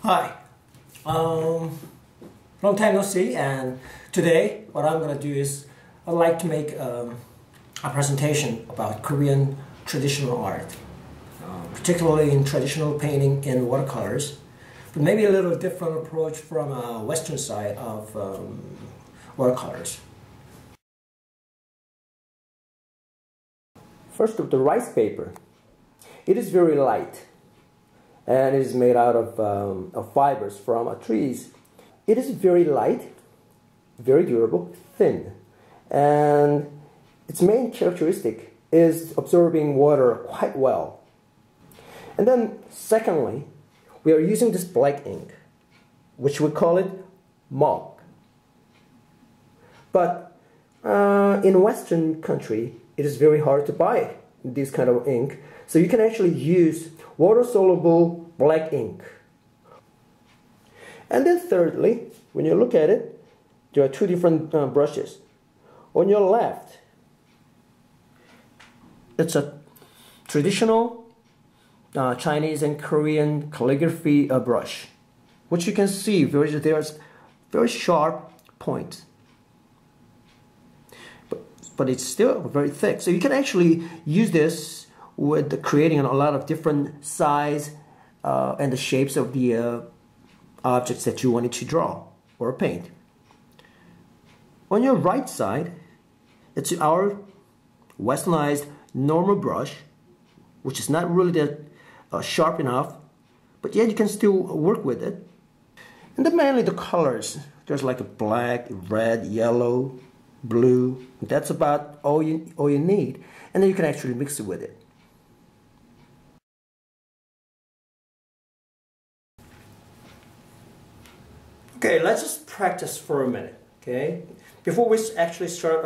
Hi, long time no see, and today what I'm going to do is I'd like to make a presentation about Korean traditional art, particularly in traditional painting in watercolors, but maybe a little different approach from a Western side of watercolors. First of the rice paper. It is very light and it is made out of fibers from trees. It is very light, very durable, thin, and its main characteristic is absorbing water quite well. And then secondly, we are using this black ink, which we call it mog. But in Western country, it is very hard to buy this kind of ink, so you can actually use water-soluble black ink. And then thirdly, when you look at it, there are two different brushes. On your left, it's a traditional Chinese and Korean calligraphy brush, which you can see there's very sharp points. But it's still very thick. So you can actually use this with creating a lot of different size and the shapes of the objects that you wanted to draw or paint. On your right side, it's our westernized normal brush, which is not really that sharp enough, but yet you can still work with it. And then mainly the colors. There's like a black, red, yellow, blue. That's about all you need, and then you can actually mix it with it. Okay, let's just practice for a minute. Okay, before we actually start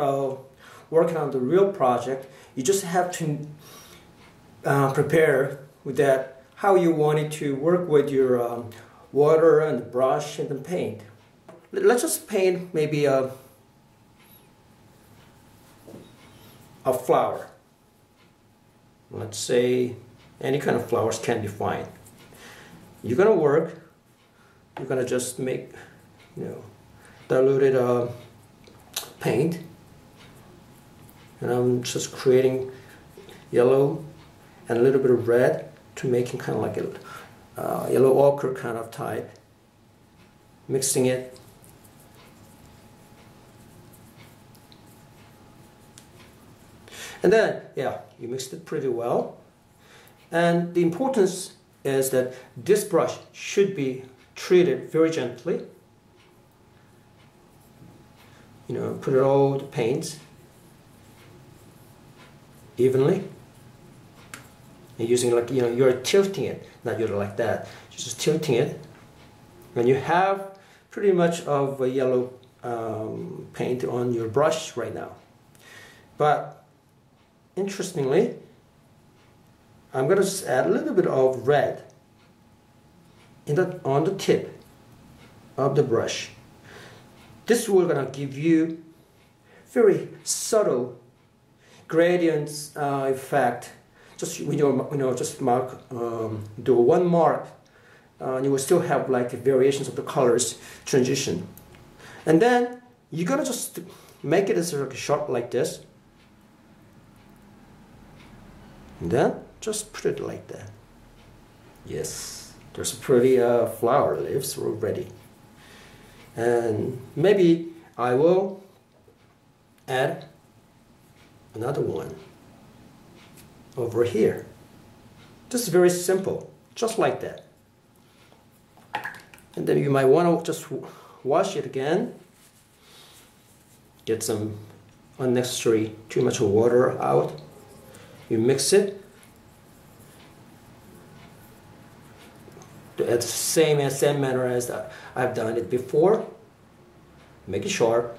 working on the real project, you just have to prepare with that how you wanted to work with your water and the brush and the paint. Let's just paint maybe a flower. Let's say any kind of flowers can be fine. You're gonna work. You're gonna just make, diluted paint, and I'm just creating yellow and a little bit of red to making kind of like a yellow ochre kind of type. Mixing it. And then, you mixed it pretty well. And the importance is that this brush should be treated very gently. Put it all the paints evenly. And using you're tilting it, not you're like that. You're just tilting it. And you have pretty much of a yellow paint on your brush right now. But interestingly, I'm going to just add a little bit of red on the tip of the brush. This will going to give you very subtle gradients effect. Just when you just mark, do one mark, you will still have like variations of the colors transition. And then you're going to just make it as like sharp like this. And then just put it like that. Yes, there's a pretty flower leaves already. And maybe I will add another one over here. This is very simple, just like that. And then you might want to just wash it again. Get some unnecessary, too much water out. You mix it. It's the same manner as I've done it before. Make it sharp.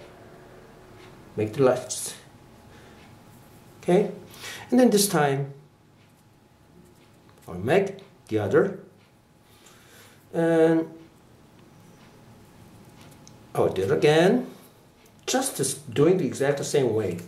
Make the lights. Okay? And then this time, I'll make the other. And I'll do it again. Just doing the exact same way.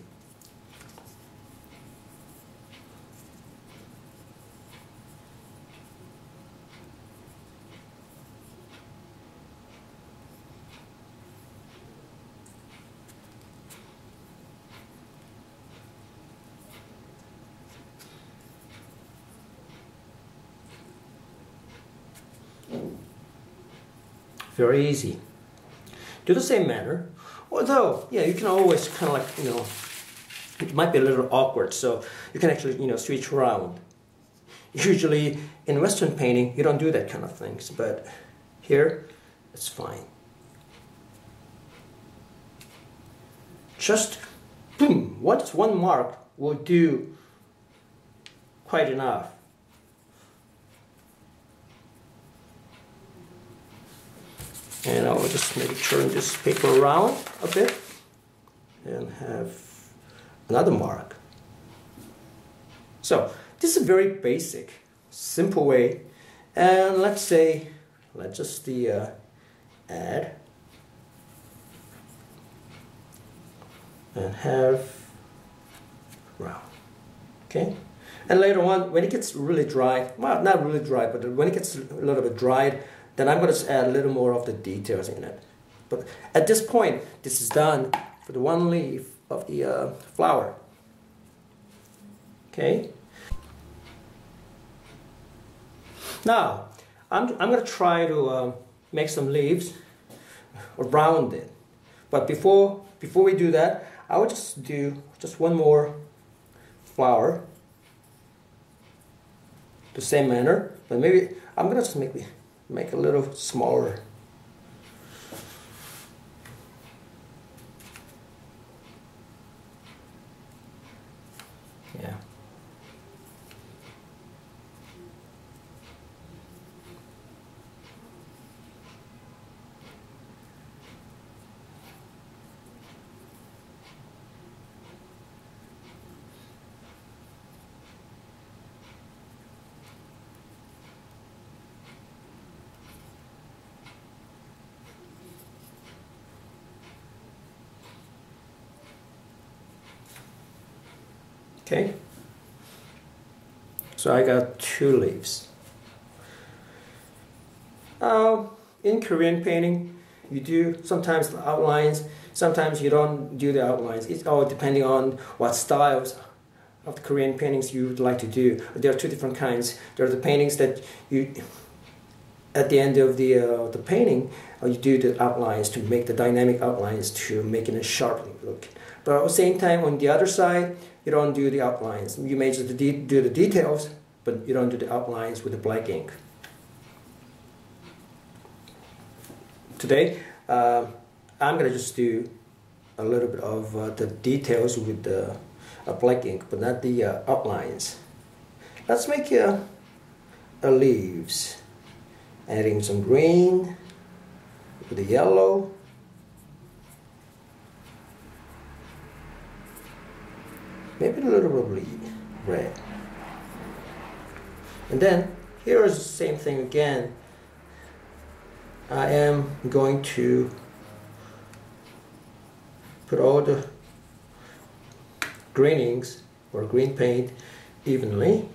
Very easy. Do the same manner. Although, yeah, you can always kind of like, you know, it might be a little awkward, so you can actually, you know, switch around. Usually in Western painting, you don't do that kind of things, but here, it's fine. Just, boom, one mark will do quite enough. And I'll just maybe turn this paper around a bit and have another mark. So this is a very basic, simple way. And let's just add and have round. Okay. And later on, when it gets really dry, well, not really dry, but when it gets a little bit dried, then I'm going to add a little more of the details in it. But at this point, this is done for the one leaf of the flower. Okay. Now, I'm going to try to make some leaves around it. But before we do that, I will just do just one more flower, the same manner. But maybe I'm going to just make a little smaller. Yeah. Okay, so I got 2 leaves. In Korean painting, you do sometimes the outlines, sometimes you don't do the outlines. It's all depending on what styles of the Korean paintings you would like to do. There are 2 different kinds. There are the paintings that you, at the end of the painting, you do the outlines to make the dynamic outlines to make it a sharp look. But at the same time, on the other side, you don't do the outlines. You may just do the details, but you don't do the outlines with the black ink. Today, I'm going to just do a little bit of the details with the black ink, but not the outlines. Let's make a leaves. Adding some green with the yellow. Maybe a little bit of red. And then here is the same thing again. I am going to put all the green inks or green paint evenly.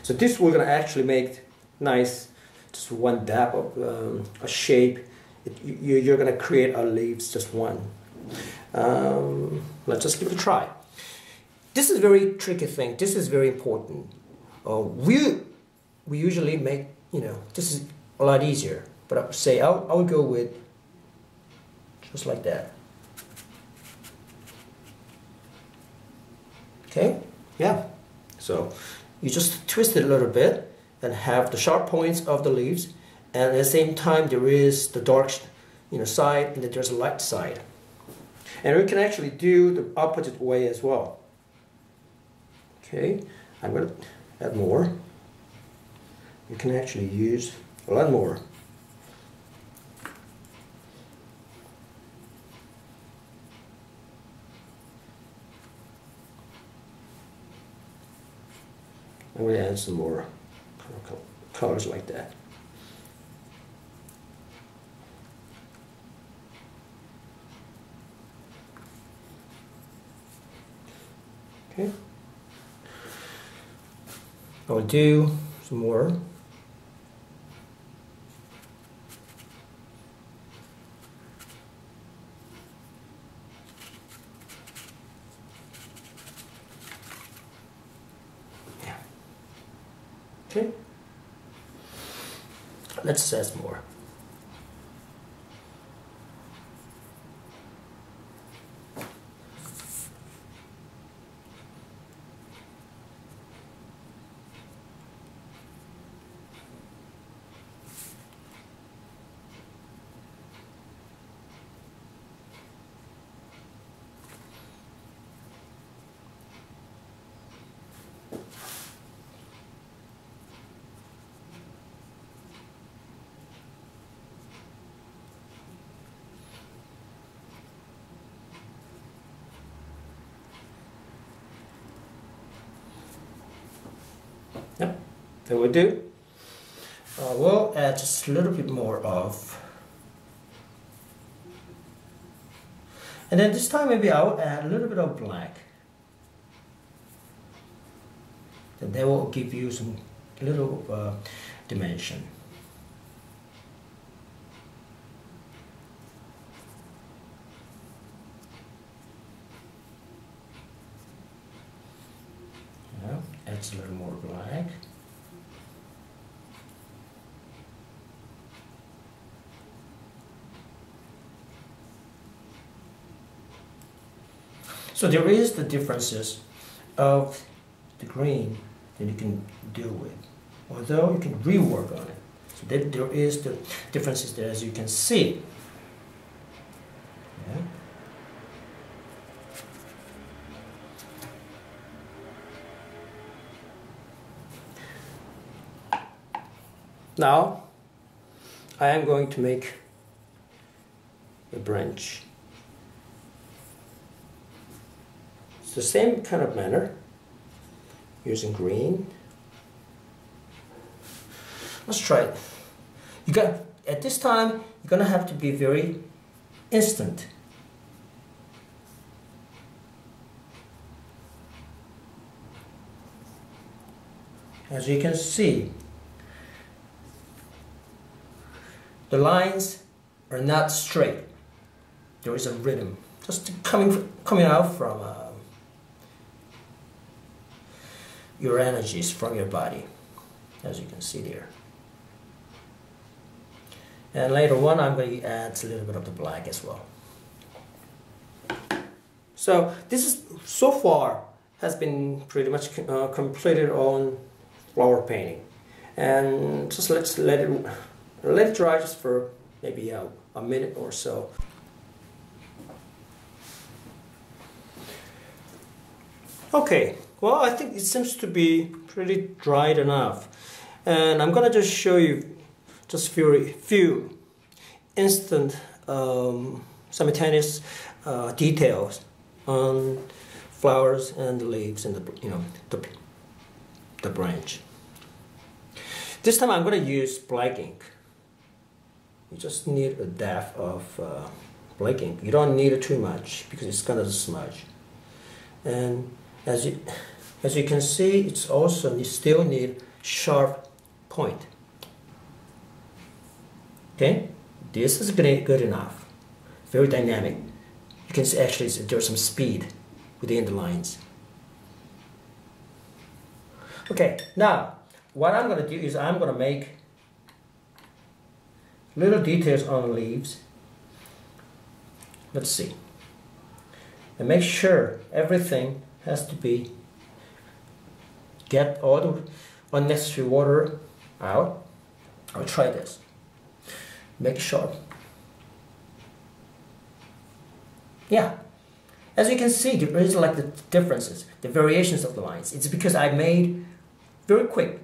So this we're going to actually make nice, just one dab of a shape. You're going to create our leaves just one. Let's just give it a try. This is a very tricky thing. This is very important. We usually make, this is a lot easier. But I would say I would go with just like that. Okay? Yeah. So you just twist it a little bit and have the sharp points of the leaves, and at the same time there is the dark side, and then there's a light side. And we can actually do the opposite way as well. Okay, I'm going to add more. You can actually use a lot more. I'm going to add some more colors like that. Okay. I'll do some more. Yeah. Okay. Let's add some more. Yep, that will do. We'll add just a little bit more of, and then this time maybe I'll add a little bit of black. Then that will give you some little dimension. Yeah, adds a little more black. So there is the differences of the green that you can deal with, although you can rework on it. So there is the differences there, as you can see. Yeah. Now I am going to make a branch. It's the same kind of manner, using green. Let's try it. At this time, you're gonna have to be very instant. As you can see, the lines are not straight. There is a rhythm just coming out from your energies from your body, as you can see there. And later on, I'm going to add a little bit of the black as well. So this is so far has been pretty much completed on flower painting, and just let's let it dry just for maybe a minute or so. Okay, well, I think it seems to be pretty dried enough, and I'm gonna just show you just few instant simultaneous details on flowers and the leaves and the branch. This time I'm gonna use black ink. You just need a dab of black ink. You don't need it too much because it's gonna smudge. And as you can see, it's also you still need sharp point. Okay, this is good enough. Very dynamic. You can see actually there's some speed within the lines. Okay, now what I'm going to do is I'm going to make little details on the leaves. Let's see. And make sure everything has to be, get all the unnecessary water out. I'll try this. Make it sharp. Yeah. As you can see, there is like the differences, the variations of the lines. It's because I made very quick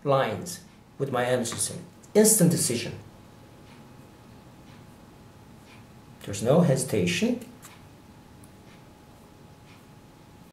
lines with my energy system. Instant decision. There's no hesitation.